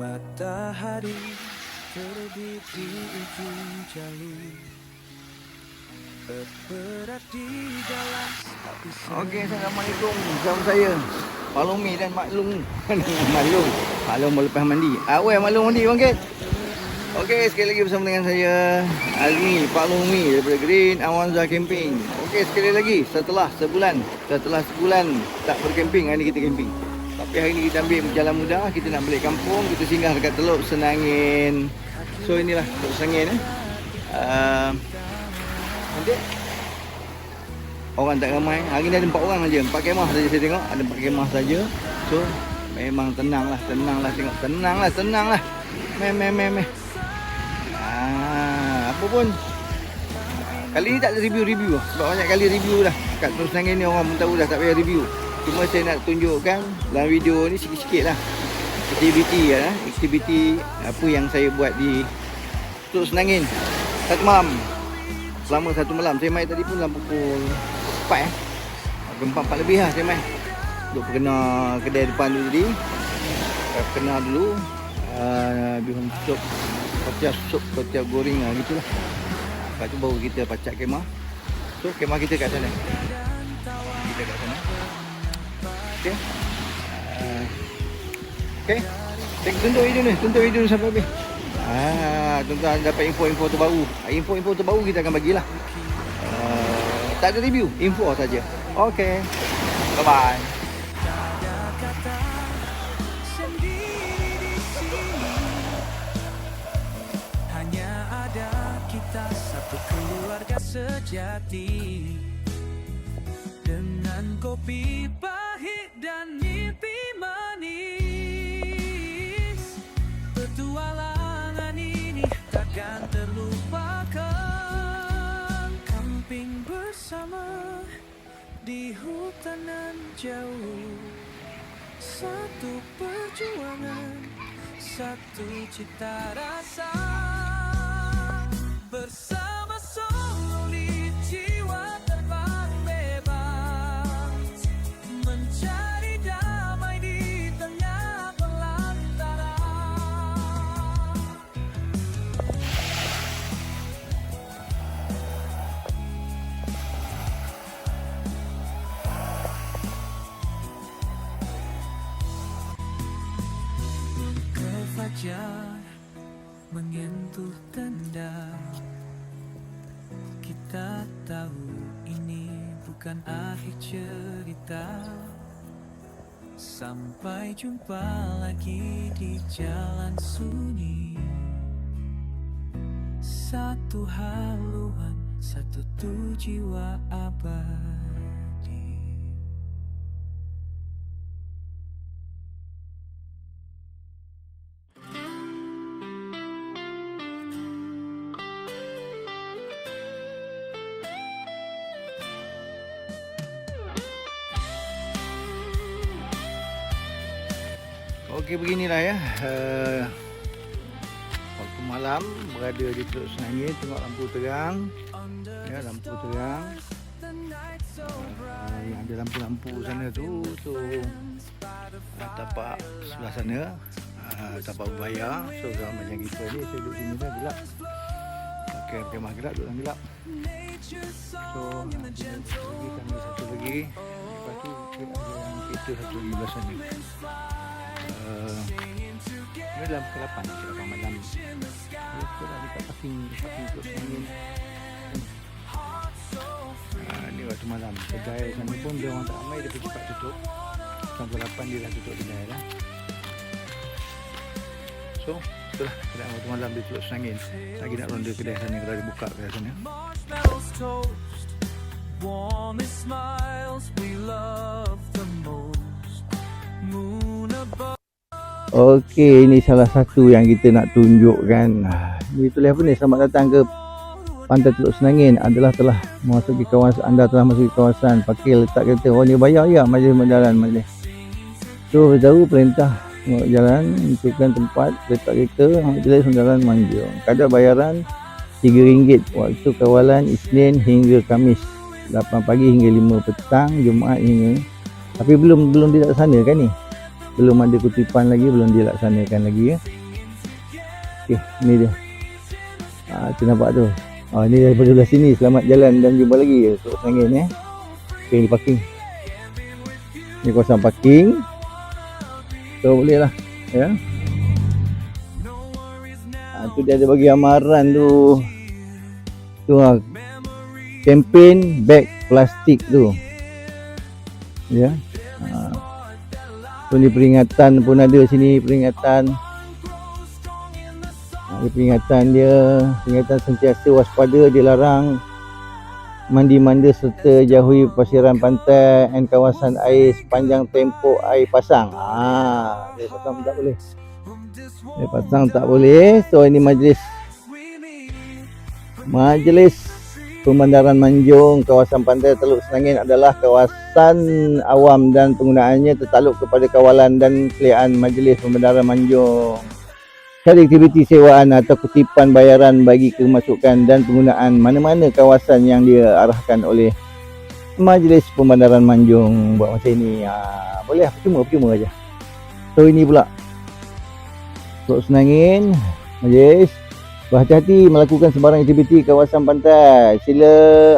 Matahari terbit di ujung jalur, berberat di dalam api. Okey, Assalamualaikum. Bersama saya Pak Lumi dan Mak Long. Mak Long baru lepas mandi. Awal Mak Long mandi bangkit. Okey, sekali lagi bersama dengan saya Azmi, Pak Lumi daripada Green Awanza Camping. Okey, sekali lagi setelah sebulan tak bercamping, hari ni kita camping. Tapi hari ni kita ambil jalan mudah, kita nak balik kampung, kita singgah dekat Teluk Senangin. So inilah Teluk Senangin nanti orang tak ramai. Hari ni ada 4 orang saja, 4 kemah saja saya tengok, ada 4 kemah saja. So memang tenanglah tengok, tenanglah. Meh. Apa pun kali ni tak ada review sebab banyak kali review dah kat Teluk Senangin ni, orang pun tahu dah, tak payah review. Cuma saya nak tunjukkan dalam video ni sikit-sikit lah aktiviti apa yang saya buat di Teluk Senangin satu malam. Selama satu malam saya mai tadi pun dalam pukul 4 jam 4 lebih lah saya mai. Duduk perkena kedai depan dulu tadi. Perkena dulu bihun sup, kotiap goreng lah gitulah. Lepas tu baru kita pacak kemah. So kemah kita kat sana. Okey. Okey. Saya tunjuk video ni sampai habis. Tuan-tuan dapat info-info terbaru. Info-info terbaru kita akan bagilah. Tak ada review, info saja. Okey. Bye-bye. Hanya ada kita, satu keluarga sejati, dengan kopi pahit dan mimpi manis. Petualangan ini takkan terlupakan. Camping bersama di hutan nan jauh, satu perjuangan, satu cita rasa. Bersama solid jiwa terbang bebas, mencari damai di tengah belantara. Ke fajar menyentuh tenda, kita tahu ini bukan akhir cerita. Sampai jumpa lagi di jalan sunyi, satu haluan, satu jiwa abadi. Okey, beginilah ya. Waktu malam berada di Teluk Senangin, tengok lampu terang. Ya, lampu terang. Yang ada lampu-lampu sana tu, tapak sebelah sana, tapak berbayar. So kalau macam kita ni, saya duduk sini dah gelap. Okey, kemah gelap, duduk dalam gelap. So sana satu lagi. Lepas tu ada yang kereta satu lagi belah sana. Ini dalam pukul 8 malam. Kita dah dekat parking Teluk Senangin. Ini waktu malam. Kedai sana pun dia orang tak ramai, dia cepat tutup. Pukul 8 dia dah tutup kedai lah. So itulah kedai waktu malam di Teluk Senangin. Lagi nak ronda kedai sana kalau dia buka kedai sana. Warmest smiles we love the most. Moon above. Okey, ini salah satu yang kita nak tunjukkan. Ini tulis apa ni? Selamat datang ke Pantai Teluk Senangin. Anda telah memasuki kawasan. Pakai letak kereta. Oh, ni bayar ya, majlis jalan majlis. So, tahu perintah jalan menentukan tempat letak kereta, majlis jalan Manjung. Kadar bayaran RM3. Waktu kawalan Isnin hingga Khamis. 8 pagi hingga 5 petang, Jumaat hingga. Tapi belum di sana kan ni. belum ada kutipan lagi, belum dilaksanakan lagi ya. Okey, ni dia. Tu nampak tu. Ni daripada belah sini. Selamat jalan dan jumpa lagi. Teluk Senangin ya. Okey, ni parking. Ni kawasan parking. So boleh lah ya. Tu dia ada bagi amaran tu. Tu lah. Kempen beg plastik tu. Ya. So ni peringatan pun ada sini, peringatan. Peringatan sentiasa waspada, dilarang mandi-manda serta jauhi pasiran pantai dan kawasan air sepanjang tempoh air pasang. Air pasang tak boleh. Air pasang tak boleh. So ini majlis Pemandaran Manjung kawasan pantai Teluk Senangin adalah kawasan awam dan penggunaannya tertakluk kepada kawalan dan keliaan Majlis Pemandaran Manjung. Cari aktiviti sewaan atau kutipan bayaran bagi kemasukan dan penggunaan mana-mana kawasan yang diarahkan oleh Majlis Pemandaran Manjung. Buat macam ini boleh, percuma aja. So ini pula Teluk Senangin Majlis, berhati-hati melakukan sebarang aktiviti kawasan pantai. Sila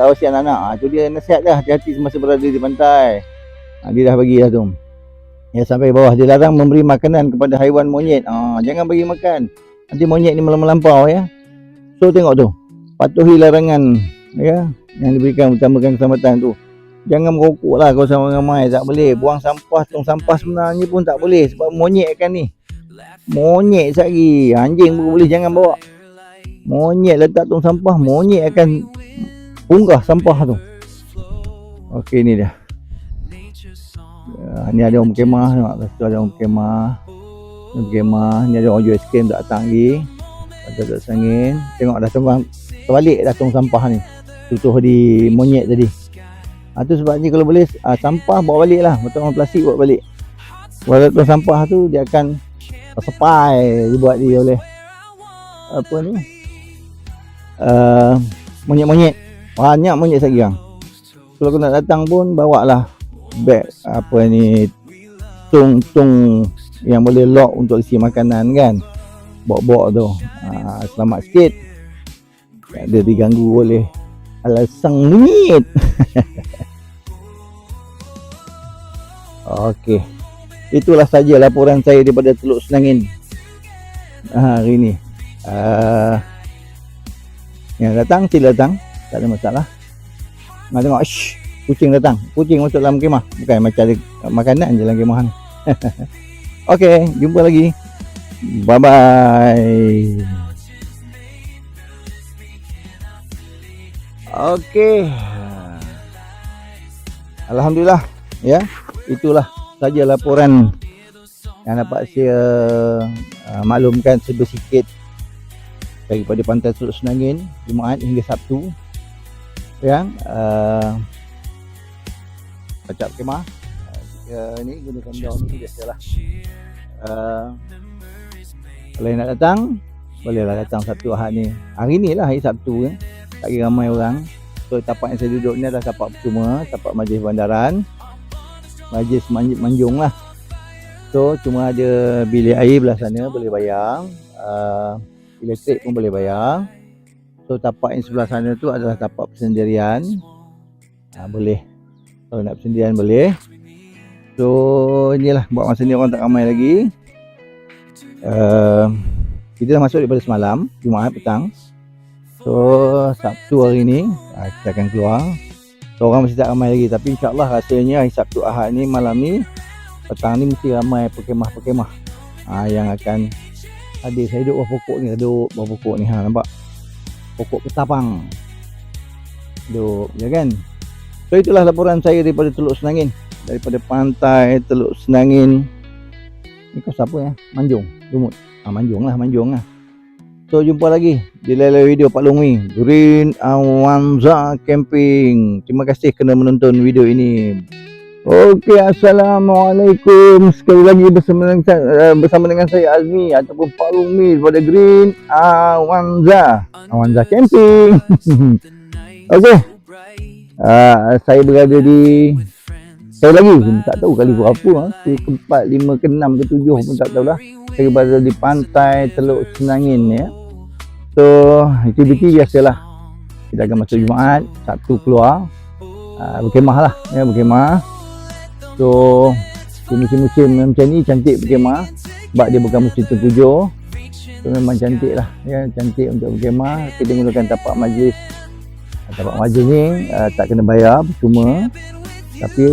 awasi anak-anak. Tu dia nasihat dah, hati-hati semasa berada di pantai. Dia dah bagi dah tu. Ya, sampai bawah, dilarang memberi makanan kepada haiwan monyet. Jangan bagi makan, nanti monyet ni melampau ya. So tengok tu, patuhi larangan ya yang diberikan utamakan keselamatan tu. Jangan merokok lah kawasan ramai, tak boleh. Buang sampah, tong sampah sebenarnya pun tak boleh sebab monyet kan ni. Monyet sehari, anjing pun boleh jangan bawa. Monyet letak tong sampah, monyet akan punggah sampah tu. Okey, ni dia. Ni ada orang berkemah, tengok kat situ ada orang berkemah. Ni ada orang jual aiskrim tak datang lagi. Ada Teluk Senangin. Tengok dah terbalik dah tong sampah ni. Tutup di monyet tadi. Tu sebabnya kalau boleh sampah bawa balik lah. Botol plastik bawa balik. Walau tong sampah tu dia akan sepai dibuat dia oleh apa ni? Monyet-monyet. Banyak monyet sekarang. Kalau kau nak datang pun bawa lah beg apa ni, tong yang boleh lock untuk isi makanan kan, bok-bok tu. Selamat sikit, tak ada diganggu oleh alasang monyet. Okey, itulah saja laporan saya daripada Teluk Senangin hari ni. Yang datang sila datang, tak ada masalah. Nak tengok kucing datang, kucing masuk dalam kemah, bukan macam ada makanan je dalam kemah ni. Okey, jumpa lagi. Bye bye. Okey, alhamdulillah ya, itulah saja laporan yang dapat saya maklumkan sedikit daripada pantai Teluk Senangin Jumaat hingga Sabtu yang pecah kemah. Ni gunakan daun ni biasalah. Kalau nak datang, bolehlah datang Sabtu Ahad ni. Hari ni lah hari Sabtu tak kira ramai orang. So tapak yang saya duduk ni adalah tapak percuma, tapak Majlis Bandaran, Majlis Manjung lah. So cuma ada bilik air belah sana boleh bayar, elektrik pun boleh bayar. So tapak yang sebelah sana tu adalah tapak persendirian. Boleh, kalau nak persendirian boleh. So inilah, buat masa ni orang tak ramai lagi. Kita dah masuk daripada semalam, Jumaat petang. So Sabtu hari ni kita akan keluar. So orang masih tak ramai lagi, tapi insyaAllah rasanya hari Sabtu Ahad ni, malam ni, petang ni mesti ramai pekemah-pekemah yang akan hadir. Saya duduk bawah pokok ni, nampak pokok ketapang duduk je kan. So itulah laporan saya daripada Teluk Senangin, daripada pantai Teluk Senangin. Ni kau siapa ya? Manjung, Lumut. Manjung lah. So jumpa lagi di lain video Pak Longwi, Green Awanza Camping. Terima kasih kerana menonton video ini. Okey, assalamualaikum. Sekali lagi bersama dengan saya Azmi ataupun Pak Longwi daripada Green Awanza Camping. Okey. Saya berada di Saya lagi tak tahu kali berapa, ke-4, 5, ke-6, ke-7 pun tak tahulah. Saya berada di pantai Teluk Senangin ya. So aktiviti biasalah, kita akan masuk Jumaat, Sabtu keluar, berkemah lah ya, berkemah. So musim-musim macam ni cantik berkemah sebab dia bukan musim tengkujuh. So memang cantik lah ya, cantik untuk berkemah. Kita gunakan tapak majlis. Tapak majlis ni tak kena bayar, percuma. Tapi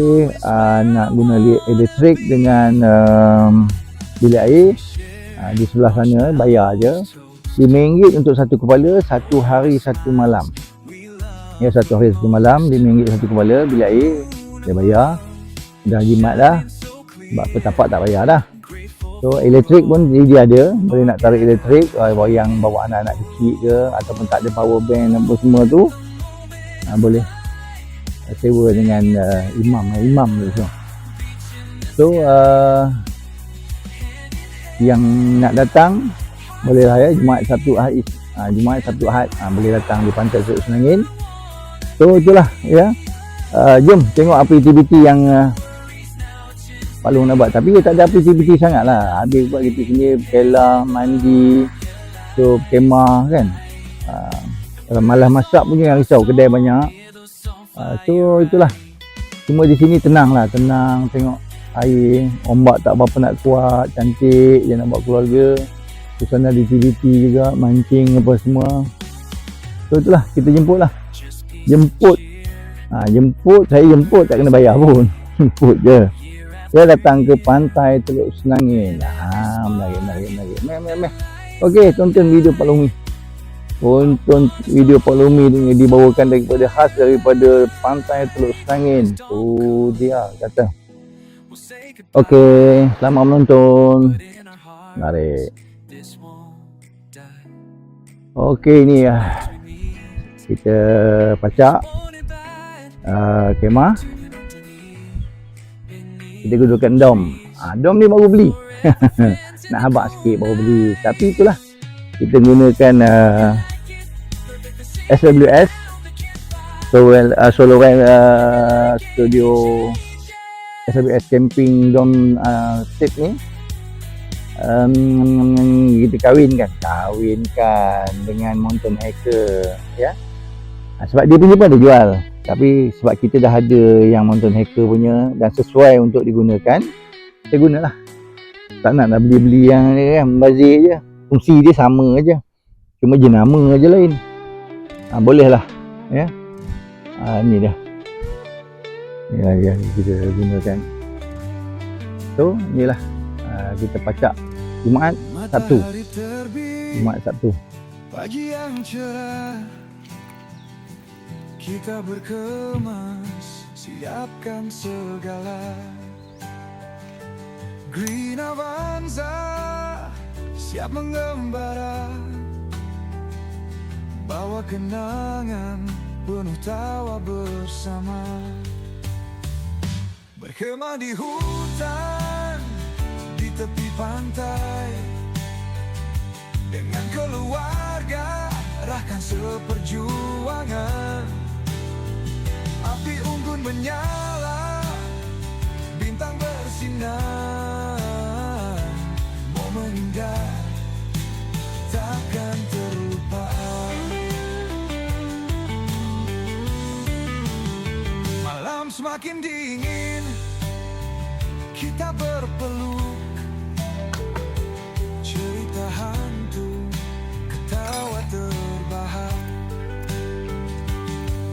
nak guna elektrik dengan bilik air, di sebelah sana bayar je RM5 untuk satu kepala, 1 hari 1 malam ya, 1 hari 1 malam, RM5 satu kepala. Bilik air dia bayar, dah jimat dah sebab petapak tak bayar dah. So elektrik pun dia ada, boleh nak tarik elektrik yang bawa anak-anak kecil ke ataupun tak ada power bank apa semua tu, boleh sewa dengan imam tu. So yang nak datang bolehlah ya, Jumaat Sabtu Ahad boleh datang di pantai Teluk Senangin. So itulah ya, jom tengok apa aktiviti yang Palung nak buat. Tapi tak ada aktiviti sangat lah. Habis buat kita sini, pela, mandi, so kemah kan. Malas masak pun jangan risau, kedai banyak. So itulah, cuma di sini tenang lah, tenang tengok air, ombak tak berapa nak kuat, cantik je nak buat keluarga. Suasana di aktiviti juga, mancing apa semua. So itulah, kita jemput lah. Jemput, saya jemput tak kena bayar pun. Jemput je. Dia datang ke pantai Teluk Senangin. Menarik. Meh. Okey, tonton video Pak Lumi. Tonton video Pak Lumi dibawakan daripada pantai Teluk Senangin. Tu dia kata. Okey, selamat menonton. Mari. Okey, ni kita pacak kemah. Kita gunakan dom. Dom ni baru beli. Nak habak sikit baru beli. Tapi itulah, kita gunakan SWS Solowell Studio SWS Camping Dom set ni. Kita kawinkan dengan Mountain Hiker ya. Sebab dia punya pun ada jual, tapi sebab kita dah ada yang Mountain Hiker punya dan sesuai untuk digunakan, saya gunalah. Tak nak beli-beli yang membazir je. Fungsi dia sama aja, cuma jenama aja lain. Boleh lah ya. Ni dah ya, kita gunakan. So inilah, kita pacak Jumaat Sabtu. Pagi yang cerah, kita berkemas, siapkan segala. Green Avanza siap mengembara, bawa kenangan penuh tawa bersama. Berkemah di hutan, di tepi pantai, dengan keluarga arahkan seperjuangan. Api unggun menyala, bintang bersinar. Momen indah takkan terlupa. Malam semakin dingin, kita berpeluk. Cerita hantu, ketawa terbahak.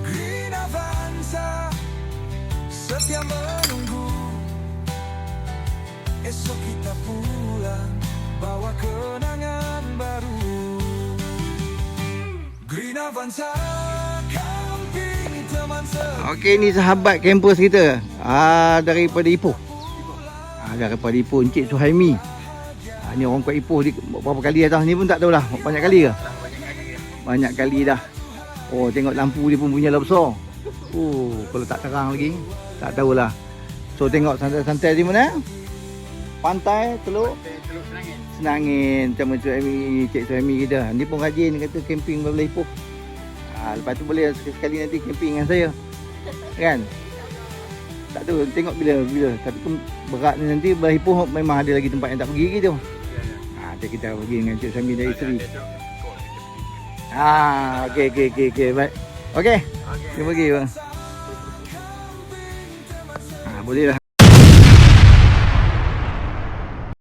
Green Avanza setia menunggu. Esok kita pulang, bawa kenangan baru. Green Avanza camping teman setia. Okey, ni sahabat kampus kita daripada Ipoh. Daripada Ipoh, Encik Suhaimi. Ni orang kuat Ipoh, dia berapa kali dah. Ni pun tak tahulah, banyak kali ke? Banyak kali dah. Oh, tengok lampu dia pun punya lah besar. Oh, kalau tak terang lagi, tak tahulah. So tengok santai-santai di mana? Pantai Teluk Senangin. Macam Cik Suhaimi kita. Dia pun rajin, dia kata camping belah Ipoh. Lepas tu boleh sekali nanti camping dengan saya. Kan? Tak tahu, tengok bila. Tapi berat ni nanti berhipuh memang ada lagi tempat yang tak pergi lagi tu. Nanti kita pergi dengan Cik Sami dari Seri. Okey. Baik. Okey. Kita pergi bang. Boleh lah.